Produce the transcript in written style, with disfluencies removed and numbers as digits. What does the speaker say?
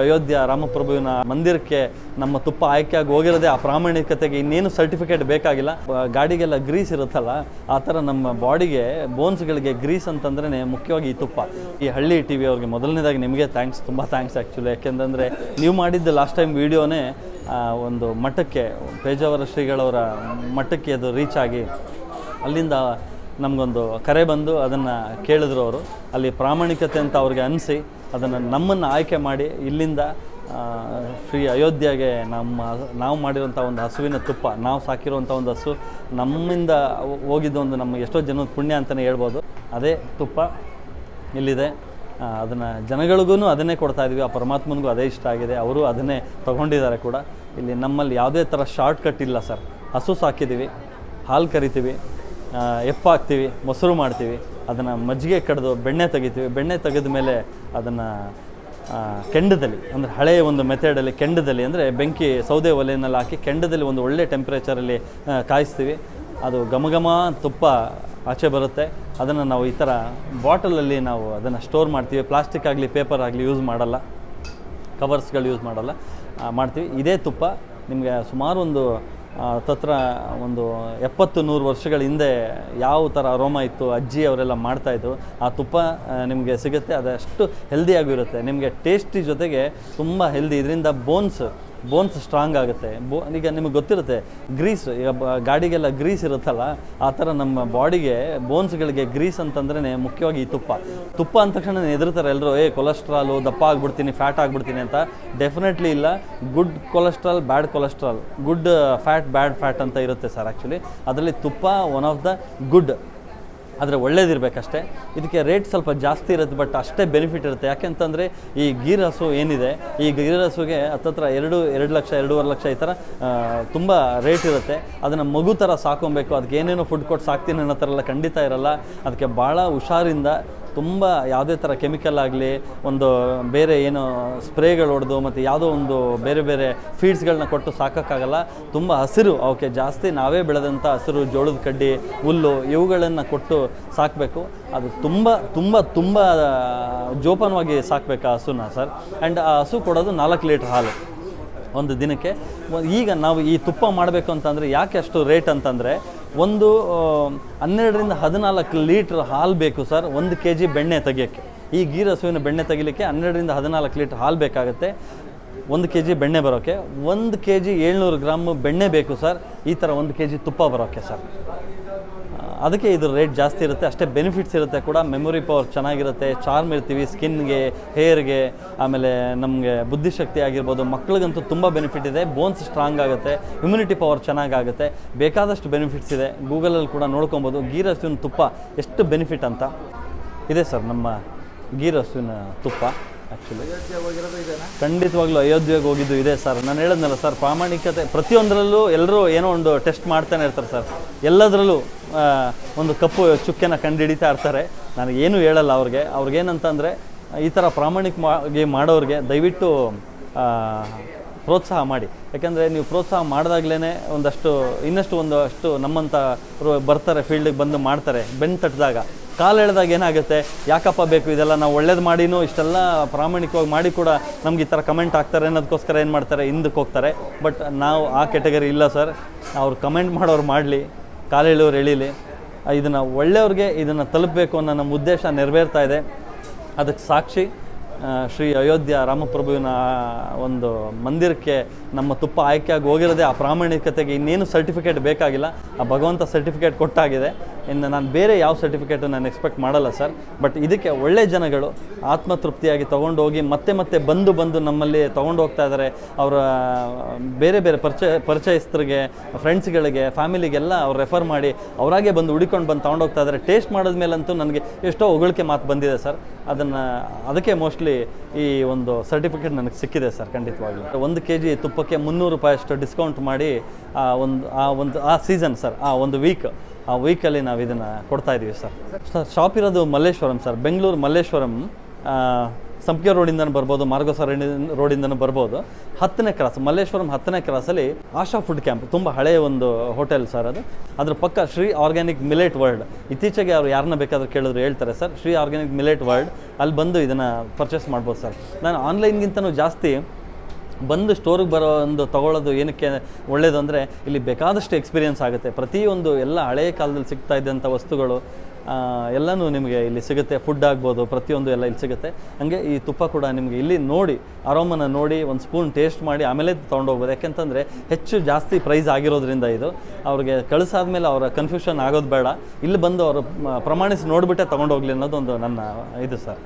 ಅಯೋಧ್ಯ ರಾಮಪ್ರಭುವಿನ ಮಂದಿರಕ್ಕೆ ನಮ್ಮ ತುಪ್ಪ ಆಯ್ಕೆಯಾಗಿ ಹೋಗಿರೋದೇ ಆ ಪ್ರಾಮಾಣಿಕತೆಗೆ ಇನ್ನೇನು ಸರ್ಟಿಫಿಕೇಟ್ ಬೇಕಾಗಿಲ್ಲ. ಗಾಡಿಗೆಲ್ಲ ಗ್ರೀಸ್ ಇರುತ್ತಲ್ಲ, ಆ ಥರ ನಮ್ಮ ಬಾಡಿಗೆ ಬೋನ್ಸ್ಗಳಿಗೆ ಗ್ರೀಸ್ ಅಂತಂದ್ರೆ ಮುಖ್ಯವಾಗಿ ಈ ತುಪ್ಪ. ಈ ಹಳ್ಳಿ ಟಿ ವಿ ಅವ್ರಿಗೆ ಮೊದಲನೇದಾಗಿ ನಿಮಗೆ ಥ್ಯಾಂಕ್ಸ್, ತುಂಬ ಥ್ಯಾಂಕ್ಸ್ ಆ್ಯಕ್ಚುಲಿ. ಯಾಕೆಂದರೆ ನೀವು ಮಾಡಿದ್ದು ಲಾಸ್ಟ್ ಟೈಮ್ ವೀಡಿಯೋನೇ ಒಂದು ಮಟ್ಟಕ್ಕೆ, ಪೇಜಾವರ ಶ್ರೀಗಳವರ ಮಟ್ಟಕ್ಕೆ ಅದು ರೀಚ್ ಆಗಿ ಅಲ್ಲಿಂದ ನಮಗೊಂದು ಕರೆ ಬಂದು ಅದನ್ನು ಕೇಳಿದ್ರು ಅವರು. ಅಲ್ಲಿ ಪ್ರಾಮಾಣಿಕತೆ ಅಂತ ಅವ್ರಿಗೆ ಅನಿಸಿ ಅದನ್ನು ನಮ್ಮನ್ನು ಆಯ್ಕೆ ಮಾಡಿ ಇಲ್ಲಿಂದ ಶ್ರೀ ಅಯೋಧ್ಯೆಗೆ ನಾವು ಮಾಡಿರೋಂಥ ಒಂದು ಹಸುವಿನ ತುಪ್ಪ, ನಾವು ಸಾಕಿರುವಂಥ ಒಂದು ಹಸು ನಮ್ಮಿಂದ ಹೋಗಿದ್ದು ಒಂದು ನಮ್ಮ ಎಷ್ಟೋ ಜನದ ಪುಣ್ಯ ಅಂತಲೇ ಹೇಳ್ಬೋದು. ಅದೇ ತುಪ್ಪ ಇಲ್ಲಿದೆ. ಅದನ್ನು ಜನಗಳಿಗೂ ಅದನ್ನೇ ಕೊಡ್ತಾಯಿದ್ವಿ. ಆ ಪರಮಾತ್ಮನಿಗೂ ಅದೇ ಇಷ್ಟ ಆಗಿದೆ, ಅವರು ಅದನ್ನೇ ತೊಗೊಂಡಿದ್ದಾರೆ ಕೂಡ. ಇಲ್ಲಿ ನಮ್ಮಲ್ಲಿ ಯಾವುದೇ ಥರ ಶಾರ್ಟ್ ಕಟ್ ಇಲ್ಲ ಸರ್. ಹಸು ಸಾಕಿದ್ದೀವಿ, ಹಾಲು ಕರಿತೀವಿ, ಎಪ್ಪಾಕ್ತೀವಿ, ಮೊಸರು ಮಾಡ್ತೀವಿ, ಅದನ್ನು ಮಜ್ಜಿಗೆ ಕಡ್ದು ಬೆಣ್ಣೆ ತೆಗಿತೀವಿ. ಬೆಣ್ಣೆ ತೆಗೆದ ಮೇಲೆ ಅದನ್ನು ಕೆಂಡದಲ್ಲಿ, ಅಂದರೆ ಹಳೆಯ ಒಂದು ಮೆಥಡಲ್ಲಿ ಕೆಂಡದಲ್ಲಿ, ಅಂದರೆ ಬೆಂಕಿ ಸೌದೆ ಒಲೆಯಲ್ಲಿ ಹಾಕಿ ಕೆಂಡದಲ್ಲಿ ಒಂದು ಒಳ್ಳೆ ಟೆಂಪ್ರೇಚರಲ್ಲಿ ಕಾಯಿಸ್ತೀವಿ. ಅದು ಘಮ ತುಪ್ಪ ಆಚೆ ಬರುತ್ತೆ. ಅದನ್ನು ನಾವು ಈ ಥರ ಬಾಟಲಲ್ಲಿ ನಾವು ಅದನ್ನು ಸ್ಟೋರ್ ಮಾಡ್ತೀವಿ. ಪ್ಲಾಸ್ಟಿಕ್ ಆಗಲಿ ಪೇಪರ್ ಆಗಲಿ ಯೂಸ್ ಮಾಡಲ್ಲ, ಕವರ್ಸ್ಗಳು ಯೂಸ್ ಮಾಡಲ್ಲ, ಮಾಡ್ತೀವಿ. ಇದೇ ತುಪ್ಪ ನಿಮಗೆ ಸುಮಾರು ಒಂದು ತತ್ರ ಒಂದು 70-100 ವರ್ಷಗಳ ಹಿಂದೆ ಯಾವ ಥರ ಅರೋಮ ಇತ್ತು ಅಜ್ಜಿ ಅವರೆಲ್ಲ ಮಾಡ್ತಾಯಿದ್ರು, ಆ ತುಪ್ಪ ನಿಮಗೆ ಸಿಗುತ್ತೆ. ಅದಷ್ಟು ಹೆಲ್ದಿಯಾಗಿರುತ್ತೆ, ನಿಮಗೆ ಟೇಸ್ಟಿ ಜೊತೆಗೆ ತುಂಬ ಹೆಲ್ದಿ. ಇದರಿಂದ ಬೋನ್ಸ್ ಸ್ಟ್ರಾಂಗ್ ಆಗುತ್ತೆ. ಈಗ ನಿಮಗೆ ಗೊತ್ತಿರುತ್ತೆ ಗ್ರೀಸ್, ಈಗ ಗಾಡಿಗೆಲ್ಲ ಗ್ರೀಸ್ ಇರುತ್ತಲ್ಲ, ಆ ಥರ ನಮ್ಮ ಬಾಡಿಗೆ ಬೋನ್ಸ್ಗಳಿಗೆ ಗ್ರೀಸ್ ಅಂತಂದ್ರೆ ಮುಖ್ಯವಾಗಿ ಈ ತುಪ್ಪ ಅಂದ ತಕ್ಷಣ ಹೆದರ್ತಾರೆ ಎಲ್ಲರೂ, ಕೊಲೆಸ್ಟ್ರಾಲು, ದಪ್ಪ ಆಗ್ಬಿಡ್ತೀನಿ, ಫ್ಯಾಟ್ ಆಗ್ಬಿಡ್ತೀನಿ ಅಂತ. ಡೆಫಿನೆಟ್ಲಿ ಇಲ್ಲ. Good cholesterol, bad cholesterol, good fat, ಬ್ಯಾಡ್ ಫ್ಯಾಟ್ ಅಂತ ಇರುತ್ತೆ ಸರ್. ಆ್ಯಕ್ಚುಲಿ ಅದರಲ್ಲಿ ತುಪ್ಪ ಒನ್ ಆಫ್ ದ ಗುಡ್, ಆದರೆ ಒಳ್ಳೇದಿರಬೇಕಷ್ಟೇ. ಇದಕ್ಕೆ ರೇಟ್ ಸ್ವಲ್ಪ ಜಾಸ್ತಿ ಇರುತ್ತೆ, ಬಟ್ ಅಷ್ಟೇ ಬೆನಿಫಿಟ್ ಇರುತ್ತೆ. ಯಾಕೆಂತಂದರೆ ಈ ಗೀರ್ ಹಸು ಏನಿದೆ, ಈ ಗೀರ್ ಹಸುಗೆ ಹತ್ತತ್ರ 2 ಲಕ್ಷ 2.5 ಲಕ್ಷ ಈ ಥರ ತುಂಬ ರೇಟ್ ಇರುತ್ತೆ. ಅದನ್ನು ಮಗು ಥರ ಸಾಕೊಬೇಕು, ಅದಕ್ಕೆ ಏನೇನೋ ಫುಡ್ ಕೊಟ್ಟು ಸಾಕ್ತೀನಿ ಅನ್ನೋ ಥರ ಎಲ್ಲ ಖಂಡಿತ ಇರಲ್ಲ. ಅದಕ್ಕೆ ಭಾಳ ಹುಷಾರಿಂದ, ತುಂಬ ಯಾವುದೇ ಥರ ಕೆಮಿಕಲ್ ಆಗಲಿ, ಒಂದು ಬೇರೆ ಏನೋ ಸ್ಪ್ರೇಗಳು ಹೊಡೆದು ಮತ್ತು ಯಾವುದೋ ಒಂದು ಬೇರೆ ಫೀಡ್ಸ್ಗಳನ್ನ ಕೊಟ್ಟು ಸಾಕೋಕ್ಕಾಗಲ್ಲ. ತುಂಬ ಹಸಿರು, ಅವಕ್ಕೆ ಜಾಸ್ತಿ ನಾವೇ ಬೆಳೆದಂಥ ಹಸಿರು, ಜೋಳದ ಕಡ್ಡಿ, ಹುಲ್ಲು ಇವುಗಳನ್ನು ಕೊಟ್ಟು ಸಾಕಬೇಕು. ಅದು ತುಂಬ ಜೋಪಾನವಾಗಿ ಸಾಕಬೇಕು ಆ ಹಸುನ ಸರ್. ಆ್ಯಂಡ್ ಆ ಹಸು ಕೊಡೋದು 4 ಲೀಟ್ರ್ ಹಾಲು ಒಂದು ದಿನಕ್ಕೆ. ಈಗ ನಾವು ಈ ತುಪ್ಪ ಮಾಡಬೇಕು ಅಂತಂದರೆ ಯಾಕೆ ಅಷ್ಟು ರೇಟ್ ಅಂತಂದರೆ, ಒಂದು 12-14 ಲೀಟ್ರ್ ಹಾಲು ಬೇಕು ಸರ್ 1 kg ಬೆಣ್ಣೆ ತೆಗಿಯೋಕ್ಕೆ. ಈ ಗೀರ್ ಹಸುವಿನ ಬೆಣ್ಣೆ ತೆಗಿಲಿಕ್ಕೆ 12-14 ಲೀಟ್ರ್ ಹಾಲು ಬೇಕಾಗುತ್ತೆ 1 kg ಬೆಣ್ಣೆ ಬರೋಕ್ಕೆ. 1 kg 700 ಗ್ರಾಮ್ ಬೆಣ್ಣೆ ಬೇಕು ಸರ್ ಈ ಥರ 1 kg ತುಪ್ಪ ಬರೋಕ್ಕೆ ಸರ್. ಅದಕ್ಕೆ ಇದು ರೇಟ್ ಜಾಸ್ತಿ ಇರುತ್ತೆ. ಅಷ್ಟೇ ಬೆನಿಫಿಟ್ಸ್ ಇರುತ್ತೆ ಕೂಡ. ಮೆಮೊರಿ ಪವರ್ ಚೆನ್ನಾಗಿರುತ್ತೆ, ಚಾರ್ಮ್ ಇರ್ತೀವಿ ಸ್ಕಿನ್ಗೆ, ಹೇರ್ಗೆ, ಆಮೇಲೆ ನಮಗೆ ಬುದ್ಧಿಶಕ್ತಿ ಆಗಿರ್ಬೋದು. ಮಕ್ಕಳಿಗಂತೂ ತುಂಬ ಬೆನಿಫಿಟ್ ಇದೆ. ಬೋನ್ಸ್ ಸ್ಟ್ರಾಂಗ್ ಆಗುತ್ತೆ, ಇಮ್ಯುನಿಟಿ ಪವರ್ ಚೆನ್ನಾಗಾಗುತ್ತೆ, ಬೇಕಾದಷ್ಟು ಬೆನಿಫಿಟ್ಸ್ ಇದೆ. ಗೂಗಲಲ್ಲಿ ಕೂಡ ನೋಡ್ಕೊಬೋದು ಗೀರ್ ಹಸುವಿನ ತುಪ್ಪ ಎಷ್ಟು ಬೆನಿಫಿಟ್ ಅಂತ ಇದೆ ಸರ್. ನಮ್ಮ ಗೀರ್ ಹಸುವಿನ ತುಪ್ಪ ಆ್ಯಕ್ಚುಲಿ ಖಂಡಿತವಾಗ್ಲೂ ಅಯೋಧ್ಯೆಗೆ ಹೋಗಿದ್ದು ಇದೆ ಸರ್. ನಾನು ಹೇಳಿದ್ನಲ್ಲ ಸರ್, ಪ್ರಾಮಾಣಿಕತೆ ಪ್ರತಿಯೊಂದರಲ್ಲೂ ಎಲ್ಲರೂ ಏನೋ ಒಂದು ಟೆಸ್ಟ್ ಮಾಡ್ತಾನೆ ಇರ್ತಾರೆ ಸರ್. ಎಲ್ಲದರಲ್ಲೂ ಒಂದು ಕಪ್ಪು ಚುಕ್ಕೆನ ಕಂಡುಹಿಡಿತಾ ಇರ್ತಾರೆ. ನನಗೇನು ಹೇಳಲ್ಲ ಅವ್ರಿಗೇನಂತಂದರೆ, ಈ ಥರ ಪ್ರಾಮಾಣಿಕವಾಗಿ ಮಾಡೋರಿಗೆ ದಯವಿಟ್ಟು ಪ್ರೋತ್ಸಾಹ ಮಾಡಿ. ಯಾಕೆಂದರೆ ನೀವು ಪ್ರೋತ್ಸಾಹ ಮಾಡಿದಾಗಲೇ ಒಂದಷ್ಟು ನಮ್ಮಂಥ ಬರ್ತಾರೆ, ಫೀಲ್ಡಿಗೆ ಬಂದು ಮಾಡ್ತಾರೆ. ಬೆನ್ನು ತಟ್ಟಿದಾಗ, ಕಾಲು ಎಳೆದಾಗ ಏನಾಗುತ್ತೆ, ಯಾಕಪ್ಪ ಬೇಕು ಇದೆಲ್ಲ, ನಾವು ಒಳ್ಳೇದು ಮಾಡಿನೂ ಇಷ್ಟೆಲ್ಲ ಪ್ರಾಮಾಣಿಕವಾಗಿ ಮಾಡಿ ಕೂಡ ನಮ್ಗೆ ಈ ಥರ ಕಮೆಂಟ್ ಆಗ್ತಾರೆ ಅನ್ನೋದಕ್ಕೋಸ್ಕರ ಏನು ಮಾಡ್ತಾರೆ, ಹಿಂದಕ್ಕೆ ಹೋಗ್ತಾರೆ. ಬಟ್ ನಾವು ಆ ಕೆಟಗರಿ ಇಲ್ಲ ಸರ್. ಅವ್ರು ಕಮೆಂಟ್ ಮಾಡೋರು ಮಾಡಲಿ, ಕಾಲು ಎಳೆಯೋರು ಎಳೀಲಿ, ಇದನ್ನು ಒಳ್ಳೆಯವ್ರಿಗೆ ಇದನ್ನು ತಲುಪಬೇಕು ಅನ್ನೋ ನಮ್ಮ ಉದ್ದೇಶ ನೆರವೇರ್ತಾ ಇದೆ. ಅದಕ್ಕೆ ಸಾಕ್ಷಿ ಶ್ರೀ ಅಯೋಧ್ಯ ರಾಮಪ್ರಭುವಿನ ಒಂದು ಮಂದಿರಕ್ಕೆ ನಮ್ಮ ತುಪ್ಪ ಆಯ್ಕೆಯಾಗಿ ಹೋಗಿರೋದೇ ಆ ಪ್ರಾಮಾಣಿಕತೆಗೆ ಇನ್ನೇನು ಸರ್ಟಿಫಿಕೇಟ್ ಬೇಕಾಗಿಲ್ಲ. ಆ ಭಗವಂತ ಸರ್ಟಿಫಿಕೇಟ್ ಕೊಟ್ಟಾಗಿದೆ. ಇನ್ನು ನಾನು ಬೇರೆ ಯಾವ ಸರ್ಟಿಫಿಕೇಟು ನಾನು ಎಕ್ಸ್ಪೆಕ್ಟ್ ಮಾಡಲ್ಲ ಸರ್. ಬಟ್ ಇದಕ್ಕೆ ಒಳ್ಳೆ ಜನಗಳು ಆತ್ಮತೃಪ್ತಿಯಾಗಿ ತೊಗೊಂಡೋಗಿ ಮತ್ತೆ ಬಂದು ನಮ್ಮಲ್ಲಿ ತೊಗೊಂಡು ಹೋಗ್ತಾ ಇದ್ದಾರೆ. ಅವರ ಬೇರೆ ಪರಿಚಯಸ್ಥರಿಗೆ, ಫ್ರೆಂಡ್ಸ್ಗಳಿಗೆ, ಫ್ಯಾಮಿಲಿಗೆಲ್ಲ ಅವ್ರು ರೆಫರ್ ಮಾಡಿ ಅವರಾಗೆ ಬಂದು ಹುಡಿಕೊಂಡು ಬಂದು ತೊಗೊಂಡೋಗ್ತಾ ಇದ್ದಾರೆ. ಟೇಸ್ಟ್ ಮಾಡಿದ್ಮೇಲಂತೂ ನನಗೆ ಎಷ್ಟೋ ಹೊಗಳಿಕೆ ಮಾತು ಬಂದಿದೆ ಸರ್. ಅದಕ್ಕೆ ಮೋಸ್ಟ್ಲಿ ಈ ಒಂದು ಸರ್ಟಿಫಿಕೇಟ್ ನನಗೆ ಸಿಕ್ಕಿದೆ ಸರ್. ಖಂಡಿತವಾಗ್ಲೂ 1 kg ತುಪ್ಪಕ್ಕೆ 300 ರೂಪಾಯಿ ಅಷ್ಟು ಡಿಸ್ಕೌಂಟ್ ಮಾಡಿ ಆ ಸೀಸನ್ ಸರ್, ಆ ವೀಕಲ್ಲಿ ನಾವು ಇದನ್ನು ಕೊಡ್ತಾಯಿದ್ದೀವಿ ಸರ್. ಶಾಪ್ ಇರೋದು ಮಲ್ಲೇಶ್ವರಂ ಸರ್, ಬೆಂಗಳೂರು ಮಲ್ಲೇಶ್ವರಂ ಸಂಪಿಗೆ ರೋಡಿಂದನೂ ಬರ್ಬೋದು, ಮಾರ್ಗೋಸ ರೋಡಿಂದನೂ ಬರ್ಬೋದು. 10ನೇ ಕ್ರಾಸ್, ಮಲ್ಲೇಶ್ವರಂ 10ನೇ ಕ್ರಾಸಲ್ಲಿ ಆಶಾ ಫುಡ್ ಕ್ಯಾಂಪ್, ತುಂಬ ಹಳೆಯ ಒಂದು ಹೋಟೆಲ್ ಸರ್ ಅದು. ಅದ್ರ ಪಕ್ಕ ಶ್ರೀ ಆರ್ಗ್ಯಾನಿಕ್ ಮಿಲೆಟ್ ವರ್ಲ್ಡ್. ಇತ್ತೀಚೆಗೆ ಅವ್ರು ಯಾರನ್ನ ಬೇಕಾದ್ರೂ ಕೇಳಿದ್ರು ಹೇಳ್ತಾರೆ sir, Shri organic millet world, ಅಲ್ಲಿ ಬಂದು ಇದನ್ನು ಪರ್ಚೇಸ್ ಮಾಡ್ಬೋದು ಸರ್. ನಾನು ಆನ್ಲೈನ್ಗಿಂತನೂ ಜಾಸ್ತಿ ಬಂದು ಸ್ಟೋರಿಗೆ ಬರೋ ಒಂದು ತೊಗೊಳ್ಳೋದು ಏನಕ್ಕೆ ಒಳ್ಳೆಯದು ಅಂದರೆ, ಇಲ್ಲಿ ಬೇಕಾದಷ್ಟು ಎಕ್ಸ್ಪೀರಿಯೆನ್ಸ್ ಆಗುತ್ತೆ. ಪ್ರತಿಯೊಂದು ಎಲ್ಲ ಹಳೆಯ ಕಾಲದಲ್ಲಿ ಸಿಗ್ತಾ ಇದ್ದಂಥ ವಸ್ತುಗಳು ಎಲ್ಲನೂ ನಿಮಗೆ ಇಲ್ಲಿ ಸಿಗುತ್ತೆ. ಫುಡ್ ಆಗ್ಬೋದು, ಪ್ರತಿಯೊಂದು ಎಲ್ಲ ಇಲ್ಲಿ ಸಿಗುತ್ತೆ. ಹಾಗೆ ಈ ತುಪ್ಪ ಕೂಡ ನಿಮಗೆ ಇಲ್ಲಿ ನೋಡಿ, ಅರೋಮನ ನೋಡಿ, ಒಂದು ಸ್ಪೂನ್ ಟೇಸ್ಟ್ ಮಾಡಿ ಆಮೇಲೆ ತೊಗೊಂಡೋಗ್ಬೋದು. ಯಾಕೆಂತಂದರೆ ಹೆಚ್ಚು ಜಾಸ್ತಿ ಪ್ರೈಸ್ ಆಗಿರೋದ್ರಿಂದ ಇದು ಅವ್ರಿಗೆ ಕಳಿಸಾದ್ಮೇಲೆ ಅವರ ಕನ್ಫ್ಯೂಷನ್ ಆಗೋದು ಬೇಡ. ಇಲ್ಲಿ ಬಂದು ಅವರು ಪ್ರಮಾಣಿಸಿ ನೋಡಿಬಿಟ್ಟೆ ತೊಗೊಂಡೋಗ್ಲಿ ಅನ್ನೋದೊಂದು ನನ್ನ ಇದು ಸರ್.